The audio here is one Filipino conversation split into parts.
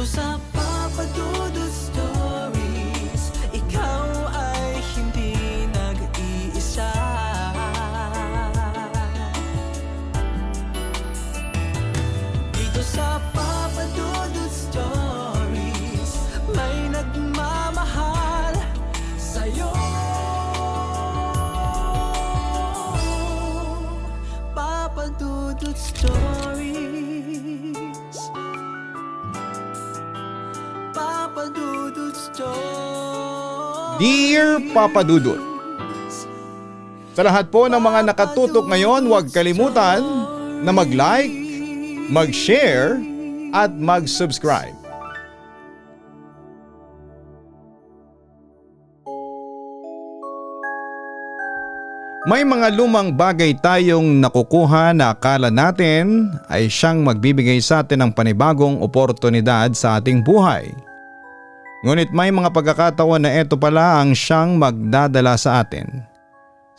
sa Papa Dudut Stories, ikaw ay hindi nag-iisa. Dito sa Papa Dudut Stories, may nagmamahal sa'yo. Papa Dudut Stories, Papa Dudut Stories. Dear Papa Dudut, sa lahat po ng mga nakatutok ngayon, huwag kalimutan na mag-like, mag-share at mag-subscribe. May mga lumang bagay tayong nakukuha na akala natin ay siyang magbibigay sa atin ng panibagong oportunidad sa ating buhay. Ngunit may mga pagkakataon na ito pala ang siyang magdadala sa atin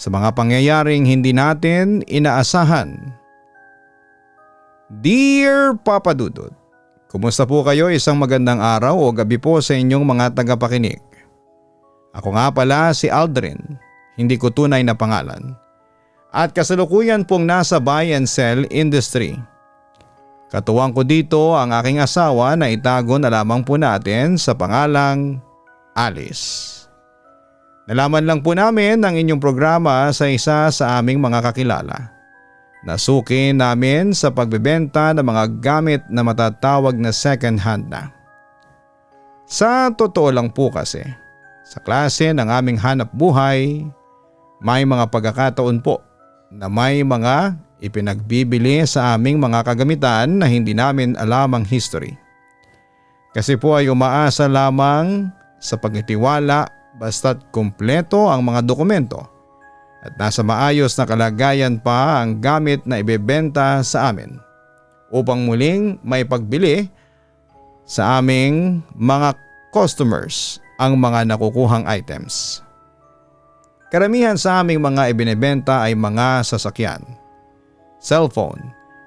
sa mga pangyayaring hindi natin inaasahan. Dear Papa Dudut, kumusta po kayo? Isang magandang araw o gabi po sa inyong mga tagapakinig. Ako nga pala si Aldrin, hindi ko tunay na pangalan, at kasalukuyan pong nasa buy and sell industry. Katuwang ko dito ang aking asawa na itago na lamang po natin sa pangalang Alice. Nalaman lang po namin ang inyong programa sa isa sa aming mga kakilala. Nasuki namin sa pagbebenta ng mga gamit na matatawag na second hand na. Sa totoo lang po kasi, sa klase ng aming hanap buhay, may mga pagkakataon po na may mga ipinagbibili sa aming mga kagamitan na hindi namin alam ang history. Kasi po ay umaasa lamang sa pagtitiwala basta't kumpleto ang mga dokumento at nasa maayos na kalagayan pa ang gamit na ibebenta sa amin upang muling may pagbili sa aming mga customers ang mga nakukuhang items. Karamihan sa aming mga ibinebenta ay mga sasakyan, cellphone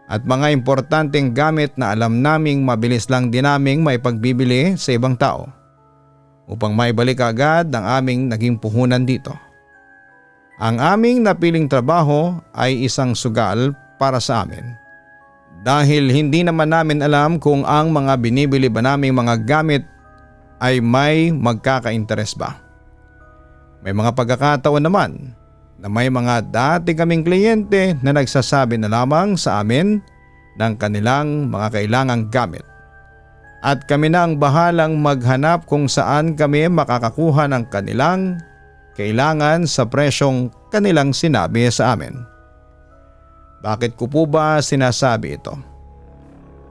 at mga importanteng gamit na alam naming mabilis lang din naming may pagbibili sa ibang tao upang maibalik agad ang aming naging puhunan dito. Ang aming napiling trabaho ay isang sugal para sa amin dahil hindi naman namin alam kung ang mga binibili ba naming mga gamit ay may magkaka-interes ba. May mga pagkakataon naman na may mga dati kaming kliyente na nagsasabi na lamang sa amin ng kanilang mga kailangang gamit. At kami na ang bahalang maghanap kung saan kami makakakuha ng kanilang kailangan sa presyong kanilang sinabi sa amin. Bakit ko po ba sinasabi ito?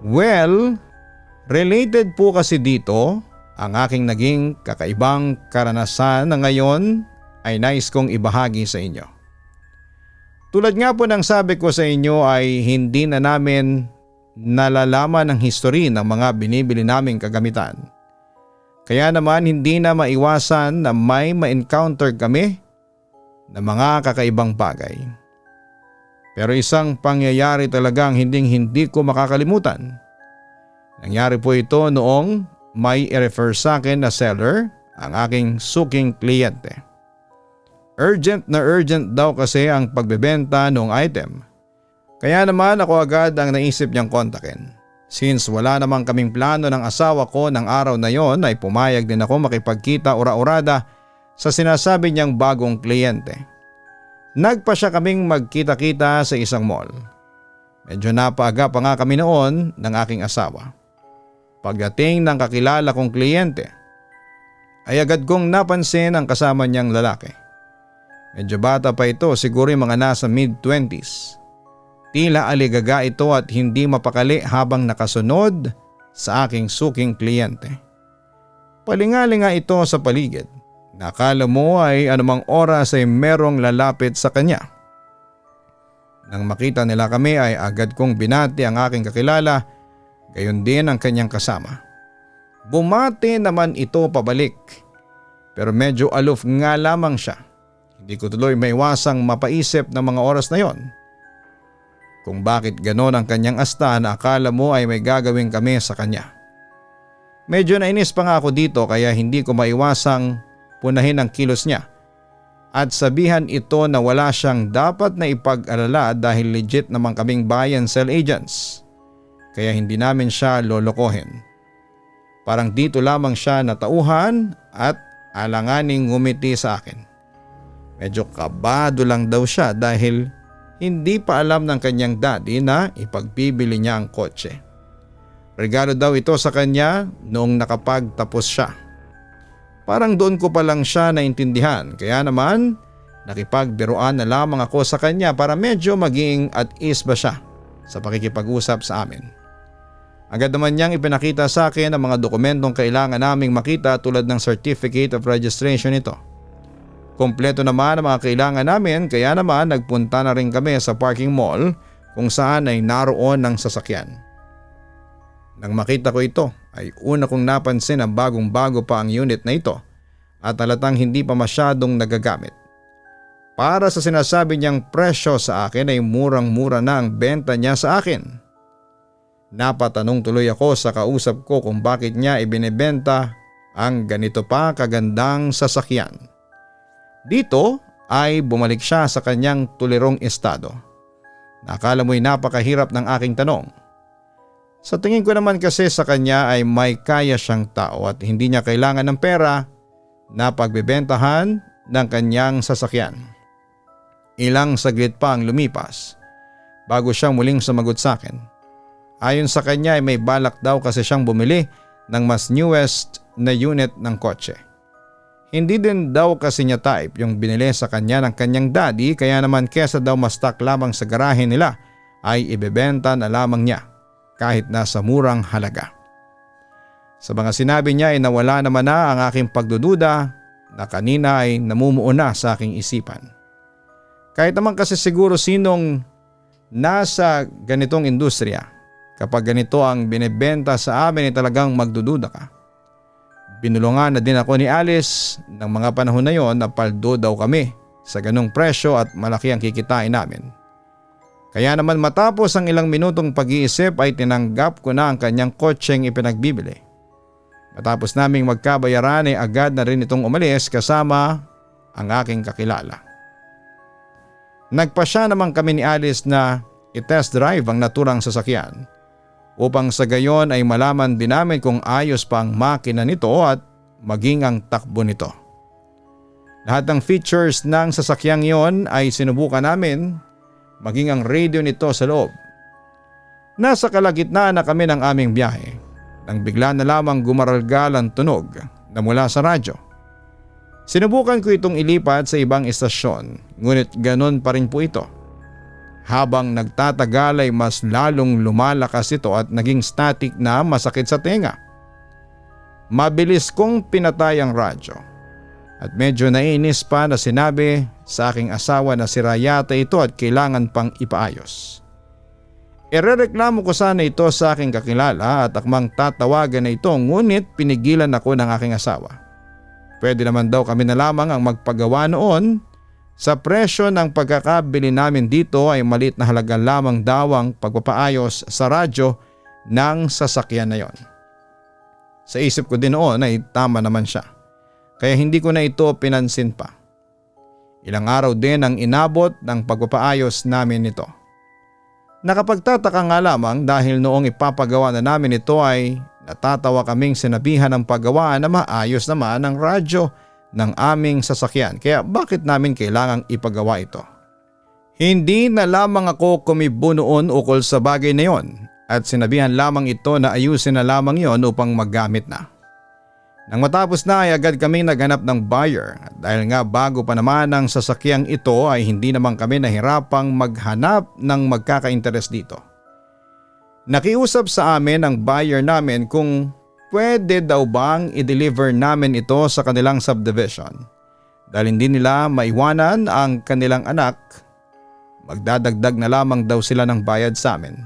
Well, related po kasi dito ang aking naging kakaibang karanasan na ngayon ay nais kong ibahagi sa inyo. Tulad nga po ng sabi ko sa inyo ay hindi na namin nalalaman ang history ng mga binibili naming kagamitan. Kaya naman hindi na maiwasan na may ma-encounter kami na mga kakaibang bagay. Pero isang pangyayari talagang hindi ko makakalimutan. Nangyari po ito noong may i-refer sa akin na seller ang aking suking kliyente. Urgent na urgent daw kasi ang pagbebenta noong item. Kaya naman ako agad ang naisip niyang kontakin. Since wala namang kaming plano ng asawa ko ng araw na yon ay pumayag din ako makipagkita ura-urada sa sinasabi niyang bagong kliyente. Nagpa siya kaming magkita-kita sa isang mall. Medyo napaaga pa nga kami noon ng aking asawa. Pagdating ng kakilala kong kliyente ay agad kong napansin ang kasama niyang lalaki. Medyo bata pa ito, siguro yung mga nasa mid-20s. Tila aligaga ito at hindi mapakali habang nakasunod sa aking suking kliyente. Palingalinga ito sa paligid. Nakala mo ay anumang oras ay merong lalapit sa kanya. Nang makita nila kami ay agad kong binati ang aking kakilala, gayon din ang kanyang kasama. Bumati naman ito pabalik, pero medyo aloof nga lamang siya. Hindi ko tuloy maiwasang mapaisip ng mga oras na yon kung bakit ganon ang kanyang asta na akala mo ay may gagawin kami sa kanya. Medyo nainis pa nga ako dito kaya hindi ko maiwasang punahin ang kilos niya at sabihan ito na wala siyang dapat na ipag-alala dahil legit naman kaming buy and sell agents. Kaya hindi namin siya lolokohin. Parang dito lamang siya natauhan at alanganing ngumiti sa akin. Medyo kabado lang daw siya dahil hindi pa alam ng kanyang daddy na ipagbibili niya ang kotse. Regalo daw ito sa kanya noong nakapagtapos siya. Parang doon ko pa lang siya naintindihan kaya naman nakipagbiruan na lamang ako sa kanya para medyo maging at ease ba siya sa pakikipag-usap sa amin. Agad naman niyang ipinakita sa akin ang mga dokumentong kailangan naming makita tulad ng Certificate of Registration nito. Kompleto naman ang mga kailangan namin kaya naman nagpunta na rin kami sa parking mall kung saan ay naroon ng sasakyan. Nang makita ko ito ay una kong napansin ang bagong-bago pa ang unit na ito at halatang hindi pa masyadong nagagamit. Para sa sinasabi niyang presyo sa akin ay murang-mura na ang benta niya sa akin. Napatanong tuloy ako sa kausap ko kung bakit niya ibinebenta ang ganito pa kagandang sasakyan. Dito ay bumalik siya sa kanyang tulirong estado. Nakala mo'y napakahirap ng aking tanong. Sa tingin ko naman kasi sa kanya ay may kaya siyang tao at hindi niya kailangan ng pera na pagbebentahan ng kanyang sasakyan. Ilang saglit pa ang lumipas bago siyang muling sumagot sa akin. Ayon sa kanya ay may balak daw kasi siyang bumili ng mas newest na unit ng kotse. Hindi din daw kasi niya type yung binili sa kanya ng kanyang daddy kaya naman kesa daw ma-stock lamang sa garahe nila ay ibebenta na lamang niya. Kahit nasa murang halaga. Sa mga sinabi niya ay nawala naman na ang aking pagdududa na kanina ay namumuo na sa aking isipan. Kahit naman kasi siguro sinong nasa ganitong industriya, kapag ganito ang binebenta sa amin ay talagang magdududa ka. Binulungan na din ako ni Alice ng mga panahon na yon na paldo daw kami sa ganong presyo at malaki ang kikitain namin. Kaya naman matapos ang ilang minutong pag-iisip ay tinanggap ko na ang kanyang kotseng ipinagbibili. Matapos naming magkabayaran ay agad na rin itong umalis kasama ang aking kakilala. Nagpasya naman kami ni Alice na i-test drive ang naturang sasakyan upang sa gayon ay malaman din namin kung ayos pa ang makina nito at maging ang takbo nito. Lahat ng features ng sasakyang iyon ay sinubukan namin. Maging ang radio nito sa loob. Nasa kalagitnaan na kami ng aming biyahe nang bigla na lamang gumaralgal ang tunog na mula sa radyo. Sinubukan ko itong ilipat sa ibang istasyon ngunit ganon pa rin po ito. Habang nagtatagal ay mas lalong lumalakas ito at naging static na masakit sa tenga. Mabilis kong pinatay ang radyo. At medyo nainis pa na sinabi sa aking asawa na sira yata ito at kailangan pang ipaayos. Irereklamo ko sana ito sa aking kakilala at akmang tatawagan na ito ngunit pinigilan ako ng aking asawa. Pwede naman daw kami na lamang ang magpagawa noon. Sa presyo ng pagkakabili namin dito ay maliit na halaga lamang daw ang pagpapaayos sa radyo ng sasakyan na yon. Sa isip ko din noon ay tama naman siya. Kaya hindi ko na ito pinansin pa. Ilang araw din ang inabot ng pagpapaayos namin nito. Nakapagtataka nga lamang dahil noong ipapagawa na namin ito ay natatawa kaming sinabihan ng paggawa na maayos naman ang radyo ng aming sasakyan kaya bakit namin kailangang ipagawa ito. Hindi na lamang ako kumibo noon ukol sa bagay na yon at sinabihan lamang ito na ayusin na lamang yon upang maggamit na. Nang matapos na ay agad kaming naghanap ng buyer at dahil nga bago pa naman ang sasakyang ito ay hindi naman kami nahirapang maghanap ng magkaka-interes dito. Nakiusap sa amin ang buyer namin kung pwede daw bang i-deliver namin ito sa kanilang subdivision. Dahil hindi nila maiwanan ang kanilang anak, magdadagdag na lamang daw sila ng bayad sa amin.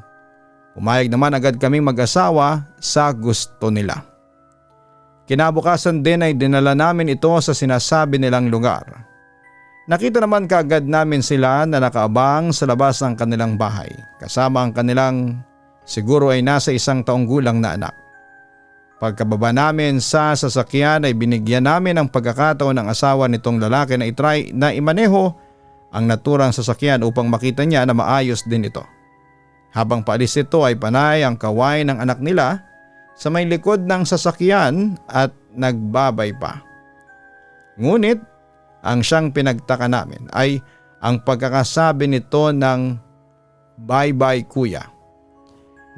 Pumayag naman agad kaming mag-asawa sa gusto nila. Kinabukasan din ay dinala namin ito sa sinasabi nilang lugar. Nakita naman kaagad namin sila na nakaabang sa labas ng kanilang bahay kasama ang kanilang siguro ay nasa 1 taong gulang na anak. Pagkababa namin sa sasakyan ay binigyan namin ng pagkakataon ng asawa nitong lalaki na itry na imaneho ang naturang sasakyan upang makita niya na maayos din ito. Habang paalis ito ay panay ang kaway ng anak nila sa may likod ng sasakyan at nagbabay pa. Ngunit ang siyang pinagtaka namin ay ang pagkakasabi nito ng bye-bye kuya.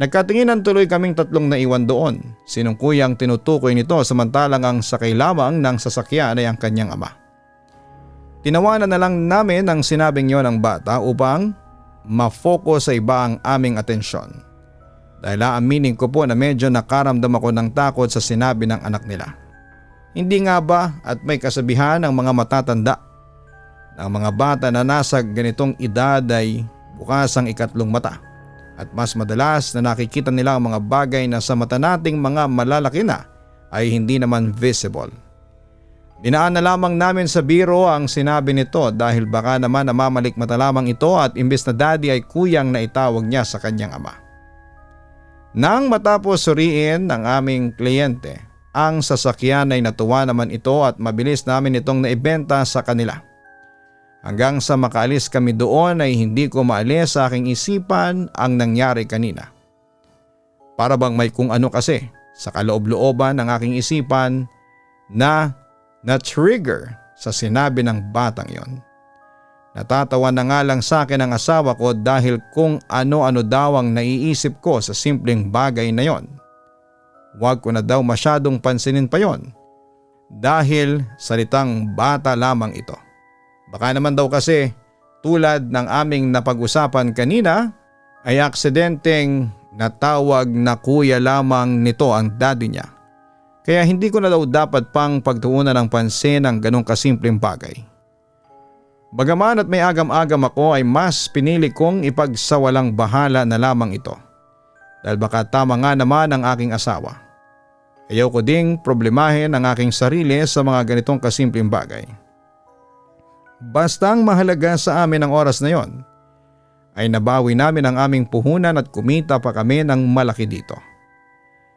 Nagkatinginan tuloy kaming tatlong naiwan doon. Sinong kuyang tinutukoy nito samantalang ang sakay lamang ng sasakyan ay ang kanyang ama. Tinawanan na lang namin ang sinabing yon ng bata upang ma-focus sa iba ang aming atensyon. Dahil aaminin ko po na medyo nakaramdam ako ng takot sa sinabi ng anak nila. Hindi nga ba at may kasabihan ng mga matatanda na ang mga bata na nasa ganitong edad ay bukas ang ikatlong mata at mas madalas na nakikita nila ang mga bagay na sa mata nating mga malalaki na ay hindi naman visible. Dinaan na lamang namin sa biro ang sinabi nito dahil baka naman namamalikmata lamang ito at imbes na daddy ay kuyang na itawag niya sa kanyang ama. Nang matapos suriin ng aming kliyente, ang sasakyan ay natuwa naman ito at mabilis namin itong naibenta sa kanila. Hanggang sa makaalis kami doon ay hindi ko maalis sa aking isipan ang nangyari kanina. Para bang may kung ano kasi sa kaloob-looban ng aking isipan na na-trigger sa sinabi ng batang yon. Natatawa na nga lang sa akin ang asawa ko dahil kung ano-ano daw ang naiisip ko sa simpleng bagay na yon. Huwag ko na daw masyadong pansinin pa yon dahil salitang bata lamang ito. Baka naman daw kasi tulad ng aming napag-usapan kanina ay aksidenteng natawag na kuya lamang nito ang daddy niya. Kaya hindi ko na daw dapat pang pagtuunan ng pansin ang ganong kasimpleng bagay. Bagaman at may agam-agam ako ay mas pinili kong ipagsawalang bahala na lamang ito. Dahil baka tama nga naman ang aking asawa. Ayaw ko ding problemahin ang aking sarili sa mga ganitong kasimpleng bagay. Bastang mahalaga sa amin ang oras na yon, ay nabawi namin ang aming puhunan at kumita pa kami ng malaki dito.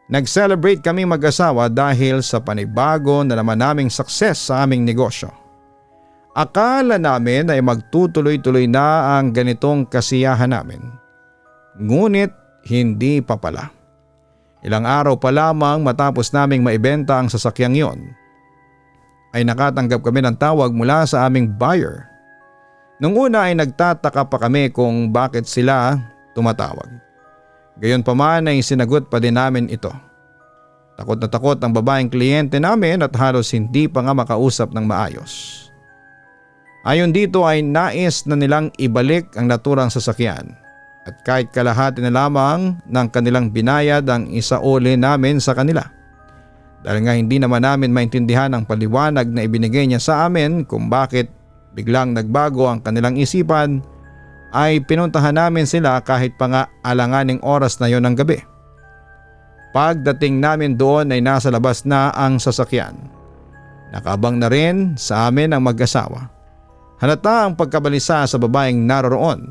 Nag-celebrate kami mag-asawa dahil sa panibago na naman naming success sa aming negosyo. Akala namin ay magtutuloy-tuloy na ang ganitong kasiyahan namin. Ngunit hindi pa pala. Ilang araw pa lamang matapos naming maibenta ang sasakyang yon, ay nakatanggap kami ng tawag mula sa aming buyer. Nung una ay nagtataka pa kami kung bakit sila tumatawag. Gayon pa man ay sinagot pa din namin ito. Takot na takot ang babaeng kliyente namin at halos hindi pa nga makausap ng maayos. Ayon dito ay nais na nilang ibalik ang naturang sasakyan at kahit kalahati na lamang ng kanilang binayad ang isauli namin sa kanila. Dahil nga hindi naman namin maintindihan ang paliwanag na ibinigay niya sa amin kung bakit biglang nagbago ang kanilang isipan, ay pinuntahan namin sila kahit pa nga alanganing oras na yon ng gabi. Pagdating namin doon ay nasa labas na ang sasakyan. Nakaabang na rin sa amin ang mag-asawa. Halata ang pagkabalisa sa babaeng naroroon.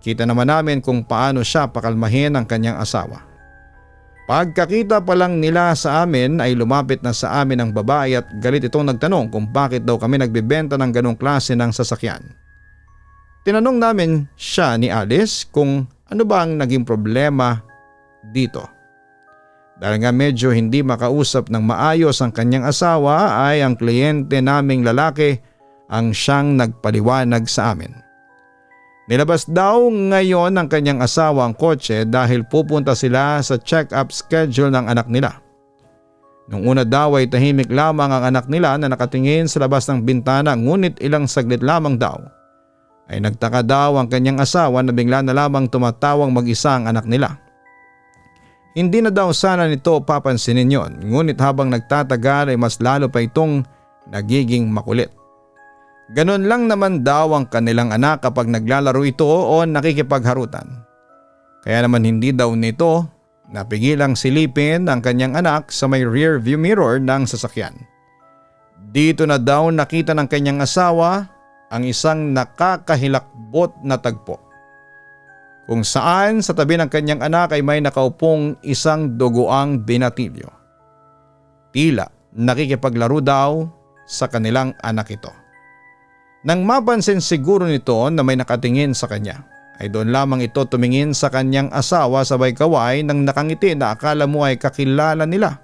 Kita naman namin kung paano siya pakalmahin ang kanyang asawa. Pagkakita pa lang nila sa amin ay lumapit na sa amin ang babae at galit itong nagtanong kung bakit daw kami nagbebenta ng ganong klase ng sasakyan. Tinanong namin siya ni Alice kung ano ba ang naging problema dito. Dahil nga medyo hindi makausap ng maayos ang kanyang asawa ay ang kliyente naming lalaki ang siyang nagpaliwanag sa amin. Nilabas daw ngayon ng kanyang asawa ang kotse dahil pupunta sila sa check-up schedule ng anak nila. Nung una daw ay tahimik lamang ang anak nila na nakatingin sa labas ng bintana, ngunit ilang saglit lamang daw ay nagtaka daw ang kanyang asawa na bigla na lamang tumatawang mag-isa ang anak nila. Hindi na daw sana nito papansinin yon, ngunit habang nagtatagal ay mas lalo pa itong nagiging makulit. Ganon lang naman daw ang kanilang anak kapag naglalaro ito o nakikipagharutan. Kaya naman hindi daw nito napigilang silipin ang kanyang anak sa may rear view mirror ng sasakyan. Dito na daw nakita ng kanyang asawa ang isang nakakahilakbot na tagpo. Kung saan sa tabi ng kanyang anak ay may nakaupong isang duguang binatilyo. Tila nakikipaglaro daw sa kanilang anak ito. Nang mapansin siguro nito na may nakatingin sa kanya, ay doon lamang ito tumingin sa kanyang asawa sabay kaway nang nakangiti na akala mo ay kakilala nila.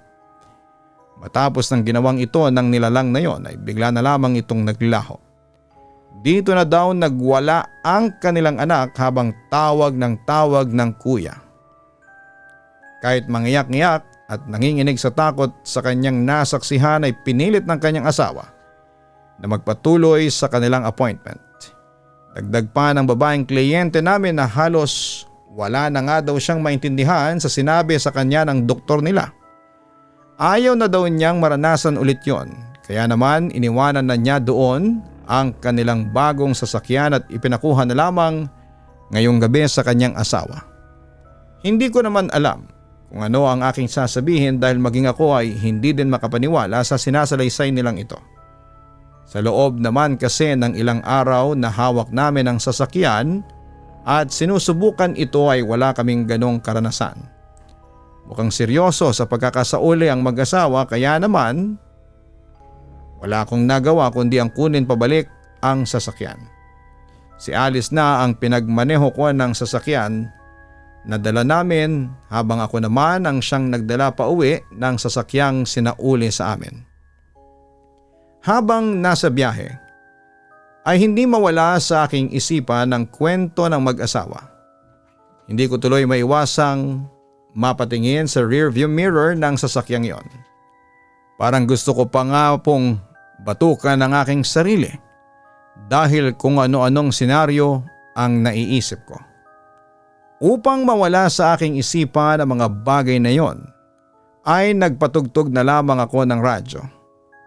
Matapos ng ginawang ito ng nilalang na yon ay bigla na lamang itong naglaho. Dito na daw nagwala ang kanilang anak habang tawag ng kuya. Kahit mangiyak-ngiyak at nanginginig sa takot sa kanyang nasaksihan ay pinilit ng kanyang asawa na magpatuloy sa kanilang appointment. Dagdag pa ng babaeng kliyente namin na halos wala na nga daw siyang maintindihan sa sinabi sa kanya ng doktor nila. Ayaw na daw niyang maranasan ulit yon, kaya naman iniwanan na niya doon ang kanilang bagong sasakyan at ipinakuha na lamang ngayong gabi sa kanyang asawa. Hindi ko naman alam kung ano ang aking sasabihin dahil maging ako ay hindi din makapaniwala sa sinasalaysay nilang ito. Sa loob naman kasi ng ilang araw na hawak namin ang sasakyan at sinusubukan ito ay wala kaming ganong karanasan. Mukhang seryoso sa pagkakasauli ang mag-asawa kaya naman wala akong nagawa kundi ang kunin pabalik ang sasakyan. Si Alice na ang pinagmaneho ko ng sasakyan na dala namin habang ako naman ang siyang nagdala pa uwi ng sasakyang sinauli sa amin. Habang nasa biyahe ay hindi mawala sa aking isipan ang kwento ng mag-asawa. Hindi ko tuloy maiwasang mapatingin sa rearview mirror ng sasakyang yon. Parang gusto ko pa nga pong batukan ang aking sarili dahil kung ano-anong senaryo ang naiisip ko. Upang mawala sa aking isipan ang mga bagay na yon ay nagpatugtog na lamang ako ng radyo.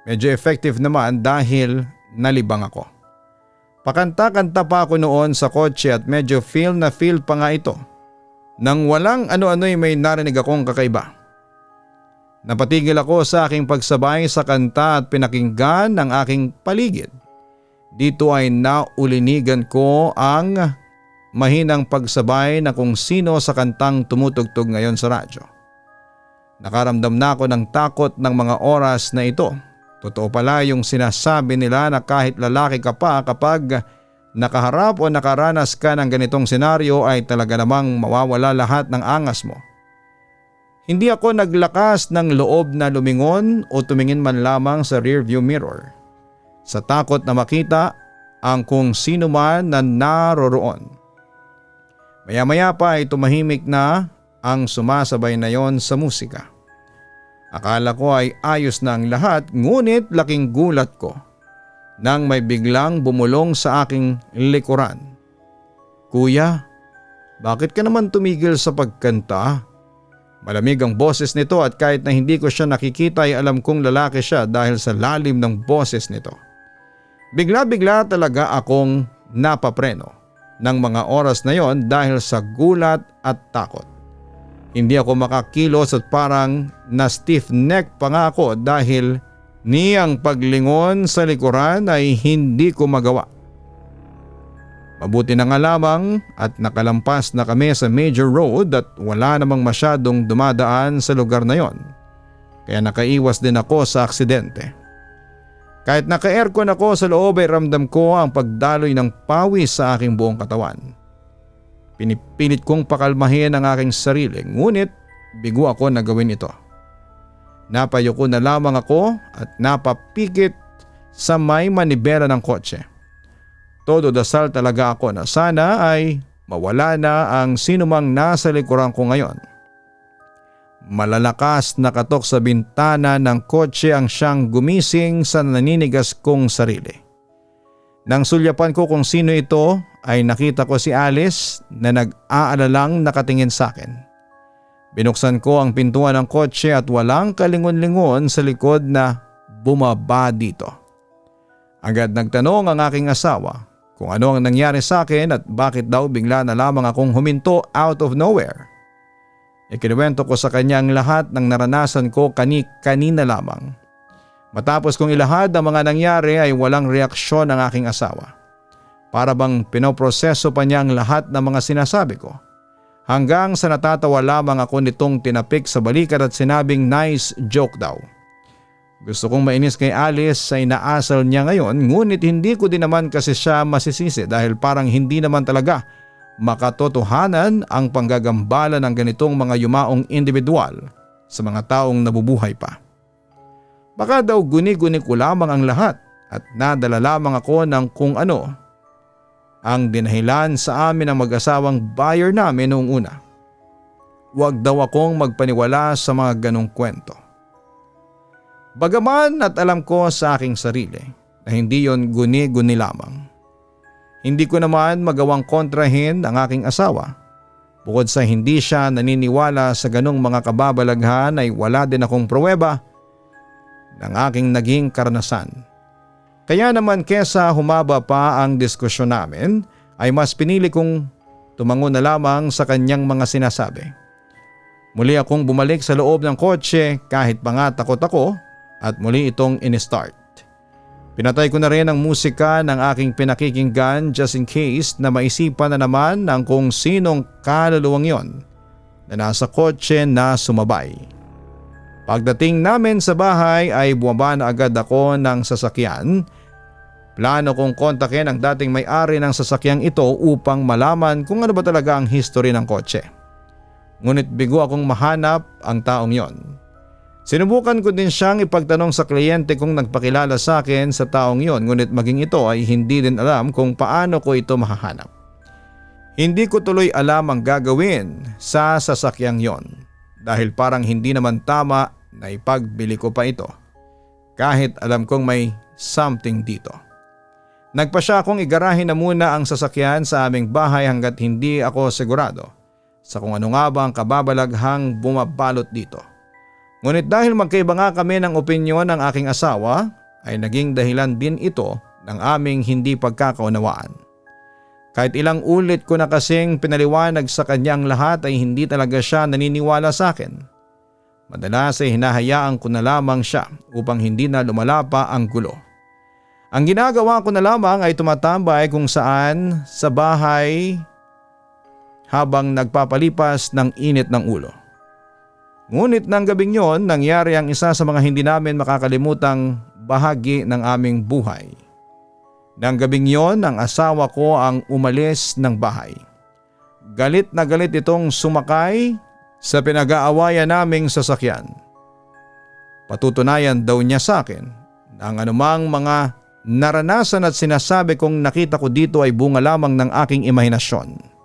Medyo effective naman dahil nalibang ako. Pakanta-kanta pa ako noon sa kotse at medyo feel pa nga ito. Nang walang ano-ano'y may narinig akong kakaiba. Napatigil ako sa aking pagsabay sa kanta at pinakinggan ang aking paligid. Dito ay naulinigan ko ang mahinang pagsabay na kung sino sa kantang tumutugtog ngayon sa radyo. Nakaramdam na ako ng takot ng mga oras na ito. Totoo pala yung sinasabi nila na kahit lalaki ka pa kapag nakaharap o nakaranas ka ng ganitong senaryo ay talaga namang mawawala lahat ng angas mo. Hindi ako naglakas ng loob na lumingon o tumingin man lamang sa rearview mirror sa takot na makita ang kung sino man na naroroon. Maya-maya pa ay tumahimik na ang sumasabay na yon sa musika. Akala ko ay ayos na ang lahat ngunit laking gulat ko nang may biglang bumulong sa aking likuran. Kuya, bakit ka naman tumigil sa pagkanta? Malamig ang boses nito at kahit na hindi ko siya nakikita ay alam kong lalaki siya dahil sa lalim ng boses nito. Bigla-bigla talaga akong napapreno ng mga oras na yon dahil sa gulat at takot. Hindi ako makakilos at parang na stiff neck pa nga ako dahil niyang paglingon sa likuran ay hindi ko magawa. Mabuti na nga lamang at nakalampas na kami sa major road at wala namang masyadong dumadaan sa lugar na yon. Kaya nakaiwas din ako sa aksidente. Kahit naka-aircon ako sa loob ay ramdam ko ang pagdaloy ng pawis sa aking buong katawan. Pinipilit kong pakalmahin ang aking sarili ngunit bigo ako na gawin ito. Napayuko na lamang ako at napapikit sa may manibela ng kotse. Todo dasal talaga ako na sana ay mawala na ang sinumang nasa likuran ko ngayon. Malalakas na katok sa bintana ng kotse ang siyang gumising sa naninigas kong sarili. Nang sulyapan ko kung sino ito ay nakita ko si Alice na nag-aalalang nakatingin sa akin. Binuksan ko ang pintuan ng kotse at walang kalingon-lingon sa likod na bumaba dito. Agad nagtanong ang aking asawa kung ano ang nangyari sa akin at bakit daw bigla na lamang akong huminto out of nowhere. Ikinuwento ko sa kanya ang lahat ng naranasan ko kanina lamang. Matapos kong ilahad ang mga nangyari ay walang reaksyon ang aking asawa. Para bang pinoproseso pa niya ang lahat ng mga sinasabi ko. Hanggang sa natatawa lamang ako nitong tinapik sa balikat at sinabing nice joke daw. Gusto kong mainis kay Alice sa inaasal niya ngayon, ngunit hindi ko din naman kasi siya masisisi dahil parang hindi naman talaga makatotohanan ang panggagambala ng ganitong mga yumaong individual sa mga taong nabubuhay pa. Baka daw guni-guni ko lamang ang lahat at nadala lamang ako ng kung ano ang dinahilan sa amin ng mag-asawang buyer namin noong una. Huwag daw akong magpaniwala sa mga ganong kwento. Bagaman at alam ko sa aking sarili na hindi yon guni-guni lamang. Hindi ko naman magawang kontrahin ang aking asawa. Bukod sa hindi siya naniniwala sa ganong mga kababalaghan ay wala din akong pruweba ng aking naging karanasan. Kaya naman kesa humaba pa ang diskusyon namin ay mas pinili kong tumango na lamang sa kanyang mga sinasabi. Muli akong bumalik sa loob ng kotse kahit pa nga takot ako at muli itong in-start. Pinatay ko na rin ang musika ng aking pinakikinggan just in case na maisipan na naman ng kung sinong kaluluwang yon na nasa kotse na sumabay. Pagdating namin sa bahay ay bumaba na agad ako ng sasakyan. Plano kong kontakin ang dating may-ari ng sasakyang ito upang malaman kung ano ba talaga ang history ng kotse. Ngunit bigo akong mahanap ang taong yon. Sinubukan ko din siyang ipagtanong sa kliyente kung nagpakilala sa akin sa taong yon, ngunit maging ito ay hindi din alam kung paano ko ito mahahanap. Hindi ko tuloy alam ang gagawin sa sasakyang yon dahil parang hindi naman tama na ipagbili ko pa ito kahit alam kong may something dito. Nagpasya akong igarahin na muna ang sasakyan sa aming bahay hanggat hindi ako sigurado sa kung ano nga ba ang kababalaghang bumabalot dito. Ngunit dahil magkaiba nga kami ng opinyon ng aking asawa ay naging dahilan din ito ng aming hindi pagkakaunawaan. Kahit ilang ulit ko na kasing pinaliwanag sa kanyang lahat ay hindi talaga siya naniniwala sa akin. Madalas ay hinahayaan ko na lamang siya upang hindi na lumala pa ang gulo. Ang ginagawa ko na lamang ay tumatambay kung saan sa bahay habang nagpapalipas ng init ng ulo. Ngunit ng gabing yon nangyari ang isa sa mga hindi namin makakalimutang bahagi ng aming buhay. Nang gabing yon ang asawa ko ang umalis ng bahay. Galit na galit itong sumakay sa pinag-aawayan naming sasakyan. Patutunayan daw niya sa akin na ang anumang mga naranasan at sinasabi kong nakita ko dito ay bunga lamang ng aking imahinasyon.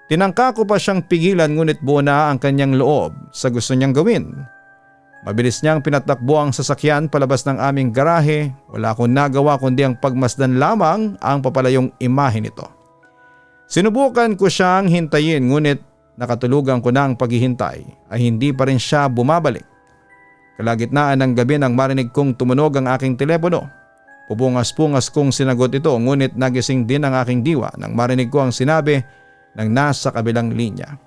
Tinangka ko pa siyang pigilan ngunit buo na ang kanyang loob sa gusto niyang gawin. Mabilis niyang pinatakbo ang sasakyan palabas ng aming garahe. Wala akong nagawa kundi ang pagmasdan lamang ang papalayong imahe nito. Sinubukan ko siyang hintayin ngunit nakatulugan ko na ang paghihintay ay hindi pa rin siya bumabalik. Kalagitnaan ng gabi nang marinig kong tumunog ang aking telepono. Pupungas-pungas kong sinagot ito ngunit nagising din ang aking diwa nang marinig ko ang sinabi ng nasa kabilang linya.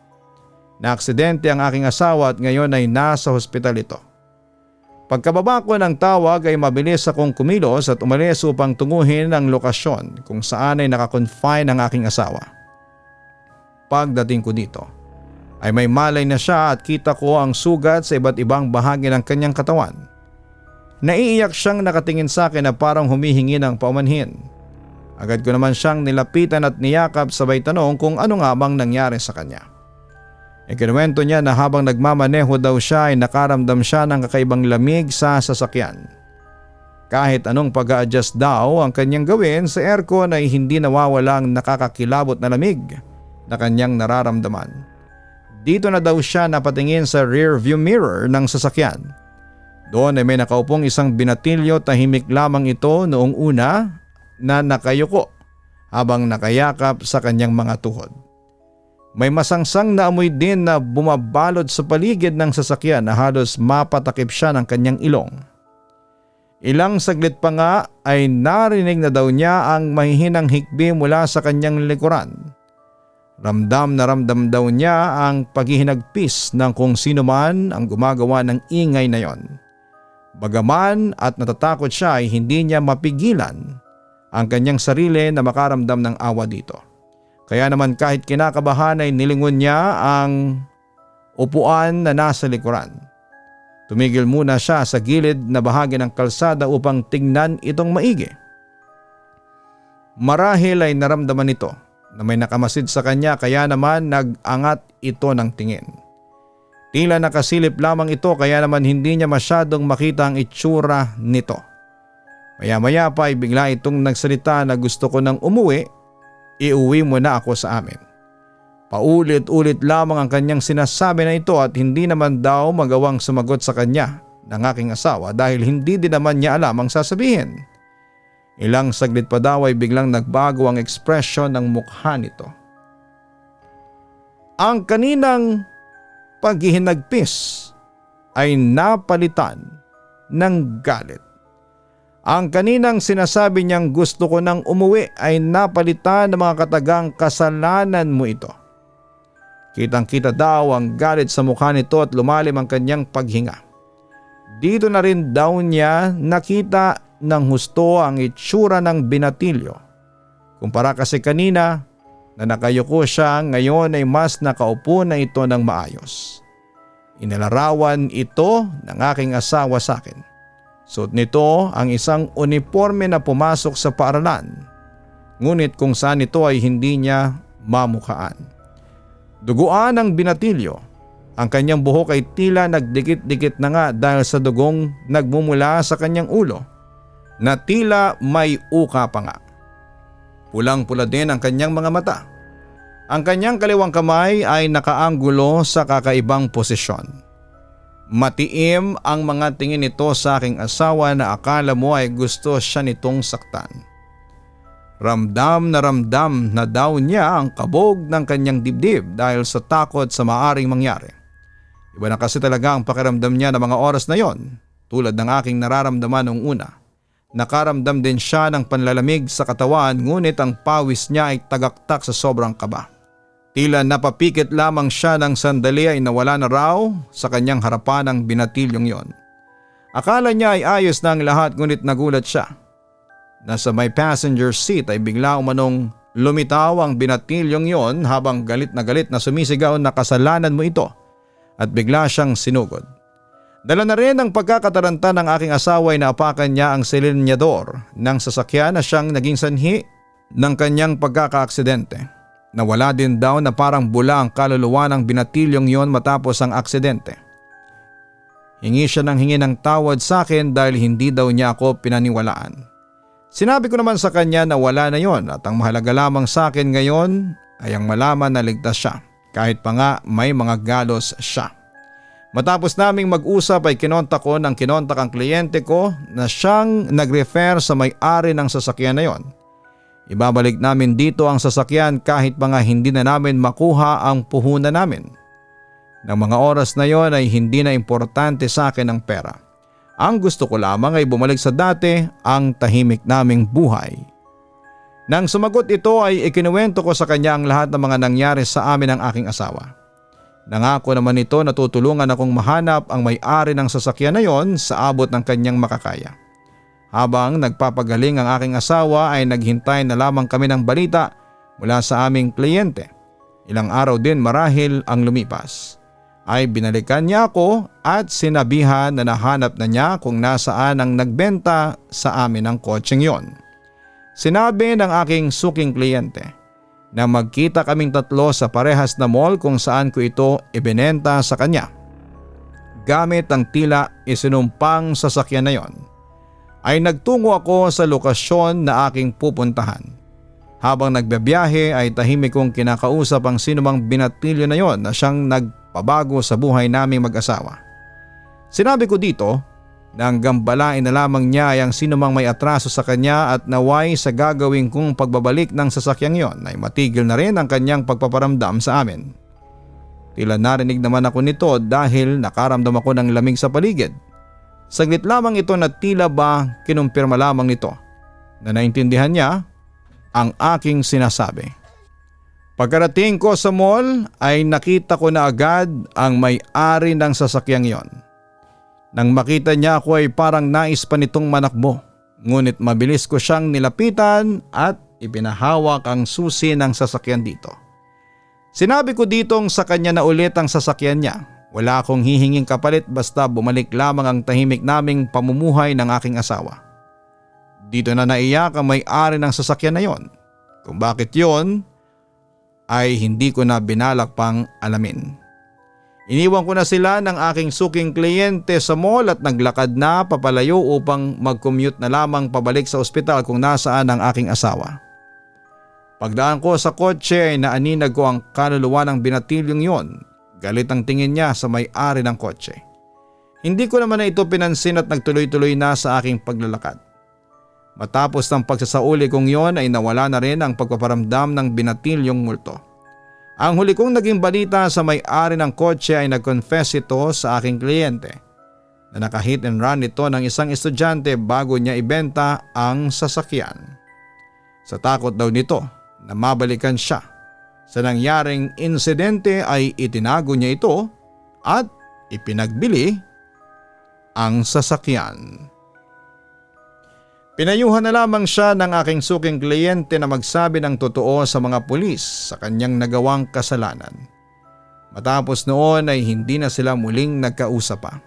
Naaksidente ang aking asawa at ngayon ay nasa hospital ito. Pagkababa ko ng tawag ay mabilis akong kumilos at umalis upang tunguhin ang lokasyon kung saan ay nakakonfine ang aking asawa. Pagdating ko dito ay may malay na siya at kita ko ang sugat sa iba't ibang bahagi ng kanyang katawan. Naiiyak siyang nakatingin sa akin na parang humihingi ng paumanhin. Agad ko naman siyang nilapitan at niyakap sabay tanong kung ano nga bang nangyari sa kanya. Ikinuwento niya na habang nagmamaneho daw siya ay nakaramdam siya ng kakaibang lamig sa sasakyan. Kahit anong pag-a-adjust daw ang kanyang gawin sa aircon ay hindi nawawalang nakakakilabot na lamig na kanyang nararamdaman. Dito na daw siya napatingin sa rear view mirror ng sasakyan. Doon ay may nakaupong isang binatilyo, tahimik lamang ito noong una na nakayuko habang nakayakap sa kanyang mga tuhod. May masangsang na amoy din na bumabalot sa paligid ng sasakyan na halos mapatakip siya ng kanyang ilong. Ilang saglit pa nga ay narinig na daw niya ang mahihinang hikbi mula sa kanyang likuran. Ramdam na ramdam daw niya ang paghihinagpis ng kung sino man ang gumagawa ng ingay na yon. Bagaman at natatakot siya ay hindi niya mapigilan ang kanyang sarili na makaramdam ng awa dito. Kaya naman kahit kinakabahan ay nilingon niya ang upuan na nasa likuran. Tumigil muna siya sa gilid na bahagi ng kalsada upang tingnan itong maigi. Marahil ay naramdaman nito na may nakamasid sa kanya kaya naman nag-angat ito ng tingin. Tila nakasilip lamang ito kaya naman hindi niya masyadong makita ang itsura nito. Maya-maya pa ay bigla itong nagsalita na gusto ko nang umuwi, iuwi mo na ako sa amin. Paulit-ulit lamang ang kanyang sinasabi na ito at hindi naman daw magawang sumagot sa kanya ng aking asawa dahil hindi din naman niya alam ang sasabihin. Ilang saglit pa daw ay biglang nagbago ang ekspresyon ng mukha nito. Ang kaninang paghihinagpis ay napalitan ng galit. Ang kaninang sinasabi niyang gusto ko nang umuwi ay napalitan ng mga katagang kasalanan mo ito. Kitang-kita daw ang galit sa mukha nito at lumalim ang kanyang paghinga. Dito na rin daw niya nakita ng husto ang itsura ng binatilyo. Kumpara kasi kanina na nakayuko siya, ngayon ay mas nakaupo na ito ng maayos. Inilarawan ito ng aking asawa sa akin. Suot nito ang isang uniforme na pumasok sa paaralan. Ngunit kung saan ito ay hindi niya mamukhaan. Duguan ang binatilyo. Ang kanyang buhok ay tila nagdikit-dikit na nga dahil sa dugong nagmumula sa kanyang ulo na tila may uka pa nga. Pulang-pula din ang kanyang mga mata. Ang kanyang kaliwang kamay ay nakaanggulo sa kakaibang posisyon. Matiim ang mga tingin nito sa aking asawa na akala mo ay gusto siya nitong saktan. Ramdam na daw niya ang kabog ng kanyang dibdib dahil sa takot sa maaring mangyari. Iba na kasi talaga ang pakiramdam niya ng mga oras na yon, tulad ng aking nararamdaman noong una. Nakaramdam din siya ng panlalamig sa katawan ngunit ang pawis niya ay tagaktak sa sobrang kaba. Tila napapikit lamang siya ng sandali ay nawala na raw sa kanyang harapan ang binatilyong yon. Akala niya ay ayos na ang lahat ngunit nagulat siya. Nasa may passenger seat ay bigla umanong lumitaw ang binatilyong yon habang galit na sumisigaw na kasalanan mo ito at bigla siyang sinugod. Dala na rin ang pagkakataranta ng aking asawa ay naapakan niya ang silinyador ng sasakyan na siyang naging sanhi ng kanyang pagkakaaksidente. Nawala din daw na parang bula ang kaluluwa ng binatilyong yon matapos ang aksidente. Hingi siya ng hingi ng tawad sa akin dahil hindi daw niya ako pinaniwalaan. Sinabi ko naman sa kanya na wala na yon at ang mahalaga lamang sa akin ngayon ay ang malaman na ligtas siya kahit pa nga may mga galos siya. Matapos naming mag-usap ay kinontak ang kliyente ko na siyang nag-refer sa may-ari ng sasakyan na yon. Ibabalik namin dito ang sasakyan kahit pa nga hindi na namin makuha ang puhunan namin. Nang mga oras na yon ay hindi na importante sa akin ang pera. Ang gusto ko lamang ay bumalik sa dati ang tahimik naming buhay. Nang sumagot ito ay ikinuwento ko sa kanya ang lahat ng mga nangyari sa amin ng aking asawa. Nangako naman ito na tutulungan akong mahanap ang may-ari ng sasakyan na yon sa abot ng kanyang makakaya. Habang nagpapagaling ang aking asawa ay naghintay na lamang kami ng balita mula sa aming kliyente. Ilang araw din marahil ang lumipas. Ay binalikan niya ako at sinabihan na nahanap na niya kung nasaan ang nagbenta sa amin ng kotseng yon. Sinabi ng aking suking kliyente na magkita kaming tatlo sa parehas na mall kung saan ko ito ibinenta sa kanya. Gamit ang tila isinumpang sasakyan na yon, ay nagtungo ako sa lokasyon na aking pupuntahan. Habang nagbabiyahe ay tahimik kong kinakausap ang sinumang binatilyo na yon na siyang nagpabago sa buhay naming mag-asawa. Sinabi ko dito na ang gambalain na lamang niya ay ang sinumang may atraso sa kanya at naway sa gagawin kong pagbabalik ng sasakyang yon ay matigil na rin ang kanyang pagpaparamdam sa amin. Tila narinig naman ako nito dahil nakaramdam ako ng lamig sa paligid. Saglit lamang ito na tila ba kinumpirma lamang nito na naintindihan niya ang aking sinasabi. Pagkarating ko sa mall ay nakita ko na agad ang may-ari ng sasakyang yon. Nang makita niya ako ay parang nais pa nitong manakbo, ngunit mabilis ko siyang nilapitan at ipinahawak ang susi ng sasakyan dito. Sinabi ko ditong sa kanya na ulit ang sasakyan niya Wala akong hihinging kapalit basta bumalik lamang ang tahimik naming pamumuhay ng aking asawa. Dito na naiyak ang may-ari ng sasakyan na yon. Kung bakit yon ay hindi ko na binalak pang alamin. Iniwan ko na sila ng aking suking kliyente sa mall at naglakad na papalayo upang mag-commute na lamang pabalik sa ospital kung nasaan ang aking asawa. Pagdaan ko sa kotse ay naaninag ko ang kaluluwa ng binatilyong yon. Galit ang tingin niya sa may-ari ng kotse. Hindi ko naman na ito pinansin at nagtuloy-tuloy na sa aking paglalakad. Matapos ng pagsasauli kong yon ay nawala na rin ang pagpaparamdam ng binatilyong multo. Ang huli kong naging balita sa may-ari ng kotse ay nag-confess ito sa aking kliyente na nakahit and run ito ng isang estudyante bago niya ibenta ang sasakyan. Sa takot daw nito na mabalikan siya sa nangyaring insidente ay itinago niya ito at ipinagbili ang sasakyan. Pinayuhan na lamang siya ng aking suking kliyente na magsabi ng totoo sa mga pulis sa kanyang nagawang kasalanan. Matapos noon ay hindi na sila muling nagkausap pa.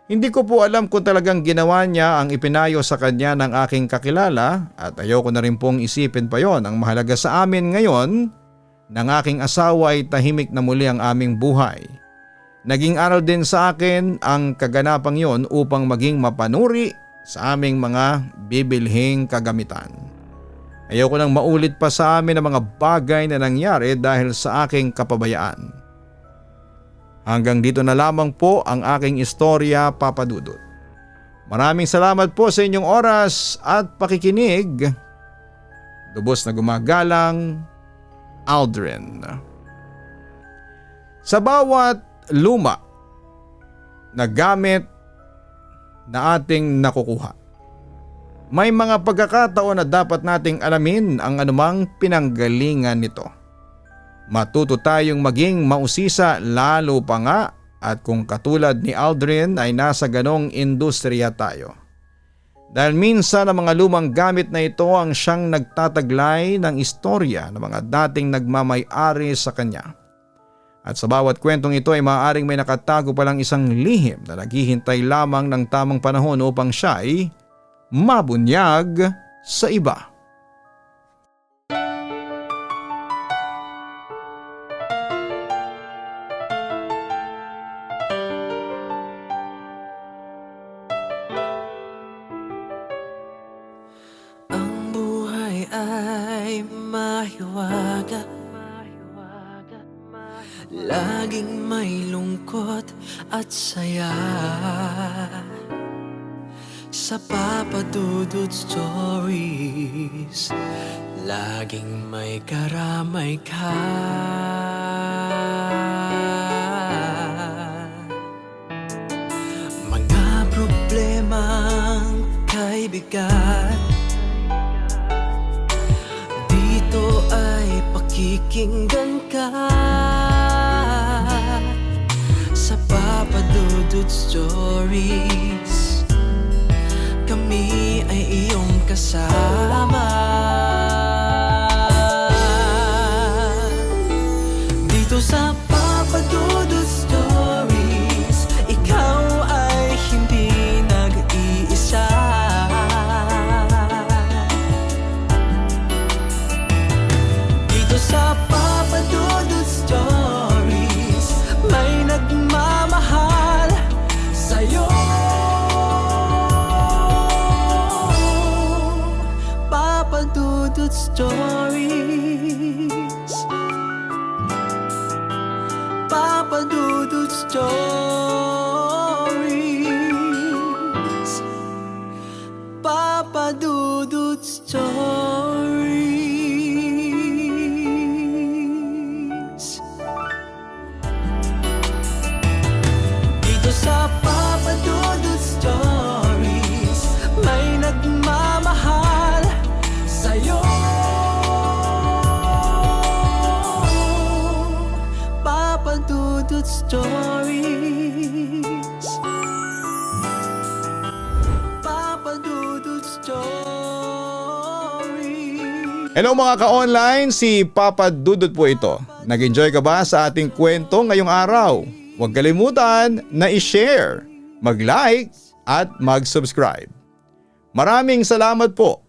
Hindi ko po alam kung talagang ginawa niya ang ipinayo sa kanya ng aking kakilala at ayoko na rin pong isipin pa yon. Ang mahalaga sa amin ngayon ng aking asawa ay tahimik na muli ang aming buhay. Naging aral din sa akin ang kaganapang yon upang maging mapanuri sa aming mga bibilhing kagamitan. Ayoko nang maulit pa sa amin ang mga bagay na nangyari dahil sa aking kapabayaan. Hanggang dito na lamang po ang aking istorya, Papa Dudut. Maraming salamat po sa inyong oras at pakikinig. Lubos na gumagalang, Aldrin. Sa bawat luma na gamit na ating nakukuha, may mga pagkakataon na dapat nating alamin ang anumang pinanggalingan nito. Matuto tayong maging mausisa lalo pa nga at kung katulad ni Aldrin ay nasa ganong industriya tayo. Dahil minsan ang mga lumang gamit na ito ang siyang nagtataglay ng istorya ng mga dating nagmamay-ari sa kanya. At sa bawat kwentong ito ay maaaring may nakatago palang isang lihim na naghihintay lamang ng tamang panahon upang siya ay mabunyag sa iba. Ang buhay ay mahiwaga, laging may lungkot at saya. Sa Papa Dudut Stories, laging may karamay ka. Mga problemang kaibigan, dito ay pakikinggan ka. Sa Papa Dudut Stories, kami ay iyong kasama. Dito sa Papa Dudut Stories, ikaw ay hindi nag-iisa. Dito sa Papa Dudut Stories, may nagmamahal sa'yo. Papa Dudut Stories, Papa Dudut Stories, Papa Dudut Stories. Dito sa Papa Dudut Stories, may nagmamahal sa'yo. Papa Dudut Stories, Papa Dudut Stories. Hello mga ka-online, si Papa Dudut po ito. Nag-enjoy ka ba sa ating kwento ngayong araw? huwag kalimutan na i-share, mag-like at mag-subscribe. Maraming salamat po